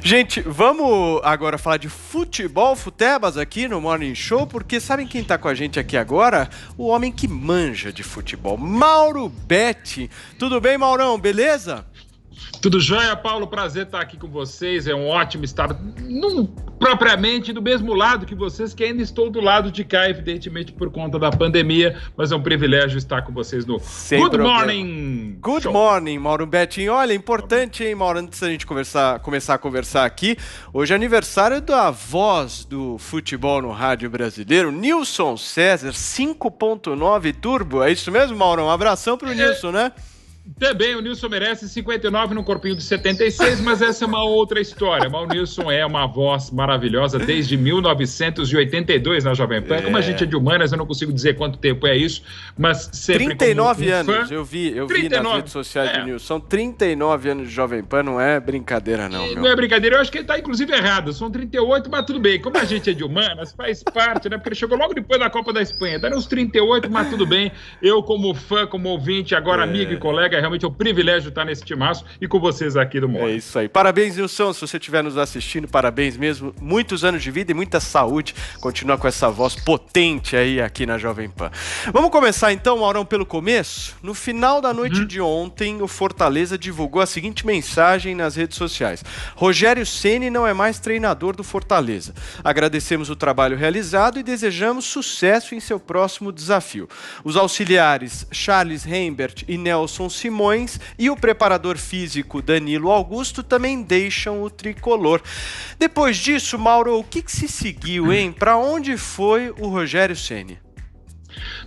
Gente, vamos agora falar de futebol, futebas aqui no Morning Show, porque sabem quem tá com a gente aqui agora? O homem que manja de futebol, Mauro Betti. Tudo bem, Maurão? Beleza? Tudo jóia, Paulo? Prazer estar aqui com vocês. É um ótimo estar, não propriamente do mesmo lado que vocês, que ainda estou do lado de cá, evidentemente por conta da pandemia, mas é um privilégio estar com vocês no Good Morning. Good Morning, Mauro Betti. Olha, importante, hein, Mauro, antes da gente começar a conversar aqui, hoje é aniversário da voz do futebol no rádio brasileiro, Nilson César, 5.9 Turbo. É isso mesmo, Mauro? Um abração pro Nilson, né? Também, o Nilson merece 59 no corpinho de 76, mas essa é uma outra história. Mas o Nilson é uma voz maravilhosa desde 1982 na Jovem Pan. Como a gente é de humanas, eu não consigo dizer quanto tempo é isso, mas sempre 39 como anos, eu vi nas redes sociais do Nilson. São 39 anos de Jovem Pan, não é brincadeira não, meu. Não é brincadeira, eu acho que ele tá inclusive errado. São 38, mas tudo bem. Como a gente é de humanas, faz parte, né? Porque ele chegou logo depois da Copa da Espanha. Daí uns 38, mas tudo bem. Eu como fã, como ouvinte, agora amigo e colega, é realmente um privilégio estar nesse timaço e com vocês aqui do Morning. É isso aí. Parabéns, Nilson, se você estiver nos assistindo, parabéns mesmo. Muitos anos de vida e muita saúde. Continua com essa voz potente aí aqui na Jovem Pan. Vamos começar então, Maurão, pelo começo? No final da noite de ontem, o Fortaleza divulgou a seguinte mensagem nas redes sociais: Rogério Ceni não é mais treinador do Fortaleza. Agradecemos o trabalho realizado e desejamos sucesso em seu próximo desafio. Os auxiliares Charles Rembert e Nelson Simões e o preparador físico Danilo Augusto também deixam o tricolor. Depois disso, Mauro, o que se seguiu, hein? Para onde foi o Rogério Ceni?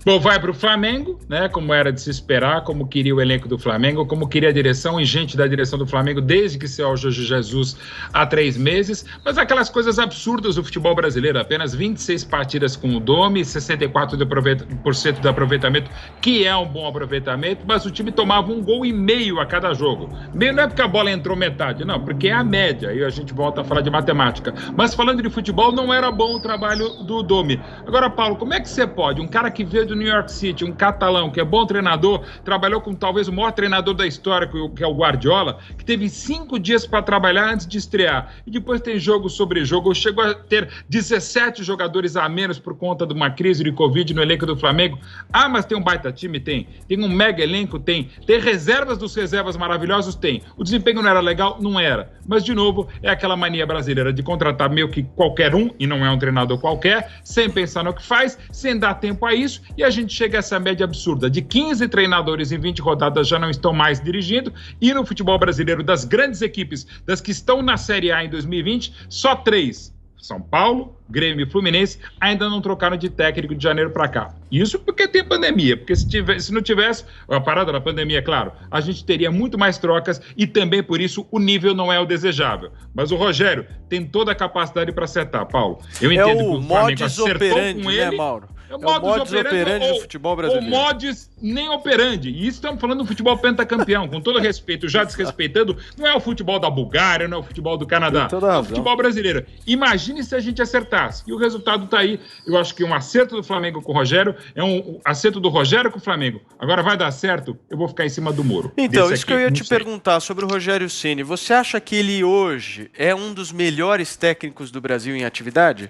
Bom, vai para o Flamengo, né? Como era de se esperar, como queria o elenco do Flamengo, como queria a direção e gente da direção do Flamengo desde que saiu o Jorge Jesus há 3 meses. Mas aquelas coisas absurdas do futebol brasileiro, apenas 26 partidas com o Dome, 64% de aproveitamento, que é um bom aproveitamento, mas o time tomava 1,5 gols a cada jogo. Meio não é porque a bola entrou metade, não, porque é a média, e a gente volta a falar de matemática. Mas falando de futebol, não era bom o trabalho do Dome. Agora, Paulo, como é que você pode, um cara que veio do New York City, um catalão, que é bom treinador, trabalhou com talvez o maior treinador da história, que é o Guardiola, que teve 5 dias para trabalhar antes de estrear, e depois tem jogo sobre jogo, chegou a ter 17 jogadores a menos por conta de uma crise de Covid no elenco do Flamengo. Ah, mas tem um baita time? Tem um mega elenco? Tem reservas dos reservas maravilhosos? Tem. O desempenho não era legal? Não era. Mas, de novo, é aquela mania brasileira de contratar meio que qualquer um, e não é um treinador qualquer, sem pensar no que faz, sem dar tempo a isso, e a gente chega a essa média absurda de 15 treinadores em 20 rodadas já não estão mais dirigindo, e no futebol brasileiro, das grandes equipes, das que estão na Série A em 2020, só 3, São Paulo, Grêmio e Fluminense, ainda não trocaram de técnico de janeiro para cá. Isso porque tem pandemia, porque se não tivesse a parada da pandemia, claro, a gente teria muito mais trocas e também por isso o nível não é o desejável. Mas o Rogério tem toda a capacidade para acertar, Paulo. Eu entendo que o Flamengo acertou com ele, né, Mauro? É o modus operandi do futebol brasileiro. Ou modus nem operandi. E isso estamos falando do futebol pentacampeão, com todo respeito, já desrespeitando, não é o futebol da Bulgária, não é o futebol do Canadá, é o futebol brasileiro. Imagine se a gente acertasse. E o resultado está aí. Eu acho que um acerto do Flamengo com o Rogério é um acerto do Rogério com o Flamengo. Agora vai dar certo? Eu vou ficar em cima do muro. Então, isso que eu ia te perguntar sobre o Rogério Ceni. Você acha que ele hoje é um dos melhores técnicos do Brasil em atividade?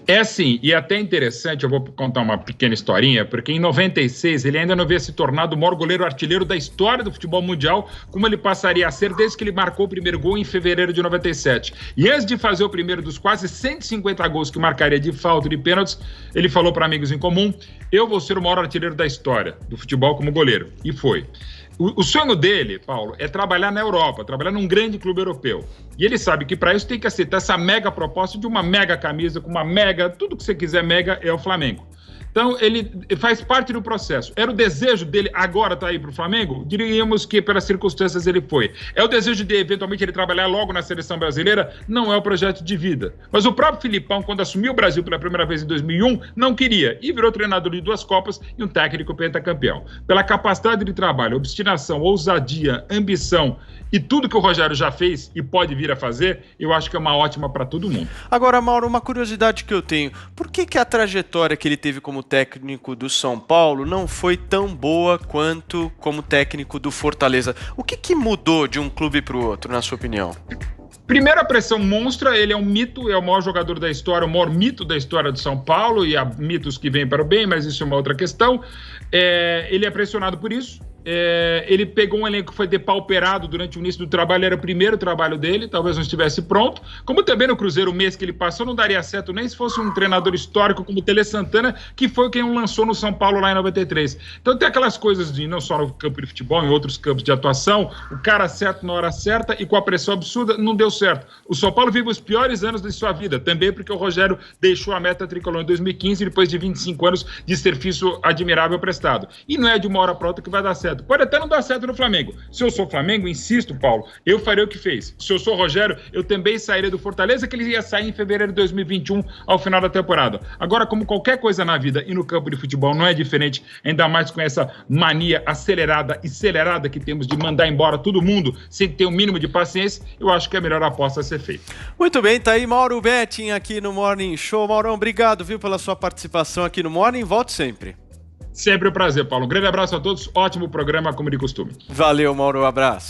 É sim, e até interessante, eu vou contar uma pequena historinha, porque em 96 ele ainda não havia se tornado o maior goleiro artilheiro da história do futebol mundial, como ele passaria a ser desde que ele marcou o primeiro gol em fevereiro de 97. E antes de fazer o primeiro dos quase 150 gols que marcaria de falta e de pênaltis, ele falou para amigos em comum: eu vou ser o maior artilheiro da história do futebol como goleiro. E foi. O sonho dele, Paulo, é trabalhar na Europa, trabalhar num grande clube europeu. E ele sabe que para isso tem que aceitar essa mega proposta de uma mega camisa, com uma mega, tudo que você quiser mega é o Flamengo. Então, ele faz parte do processo. Era o desejo dele agora estar aí para o Flamengo? Diríamos que, pelas circunstâncias, ele foi. É o desejo de, eventualmente, ele trabalhar logo na seleção brasileira? Não é o projeto de vida. Mas o próprio Filipão, quando assumiu o Brasil pela primeira vez em 2001, não queria. E virou treinador de 2 Copas e um técnico pentacampeão. Pela capacidade de trabalho, obstinação, ousadia, ambição e tudo que o Rogério já fez e pode vir a fazer, eu acho que é uma ótima para todo mundo. Agora, Mauro, uma curiosidade que eu tenho. Por que a trajetória que ele teve como técnico do São Paulo não foi tão boa quanto como técnico do Fortaleza? O que mudou de um clube para o outro, na sua opinião? Primeiro, a pressão monstra, ele é um mito, é o maior jogador da história, o maior mito da história do São Paulo, e há mitos que vêm para o bem, mas isso é uma outra questão. Ele é pressionado por isso. Ele pegou um elenco que foi depauperado durante o início do trabalho, era o primeiro trabalho dele, talvez não estivesse pronto, como também no Cruzeiro, o mês que ele passou não daria certo nem se fosse um treinador histórico como o Tele Santana, que foi quem o lançou no São Paulo lá em 93. Então tem aquelas coisas de, não só no campo de futebol, em outros campos de atuação, o cara certo na hora certa e com a pressão absurda, não deu certo. O São Paulo vive os piores anos de sua vida, também porque o Rogério deixou a meta tricolor em 2015, depois de 25 anos de serviço admirável prestado. E não é de uma hora para outra que vai dar certo. Pode até não dar certo no Flamengo. Se eu sou Flamengo, insisto, Paulo, eu faria o que fez. Se eu sou Rogério, eu também sairia do Fortaleza, que ele ia sair em fevereiro de 2021, ao final da temporada. Agora, como qualquer coisa na vida e no campo de futebol não é diferente, ainda mais com essa mania acelerada que temos de mandar embora todo mundo sem ter um mínimo de paciência, eu acho que é a melhor aposta a ser feita. Muito bem, tá aí Mauro Betting aqui no Morning Show. Maurão, obrigado, viu, pela sua participação aqui no Morning. Volte sempre. Sempre um prazer, Paulo. Um grande abraço a todos. Ótimo programa, como de costume. Valeu, Mauro. Um abraço.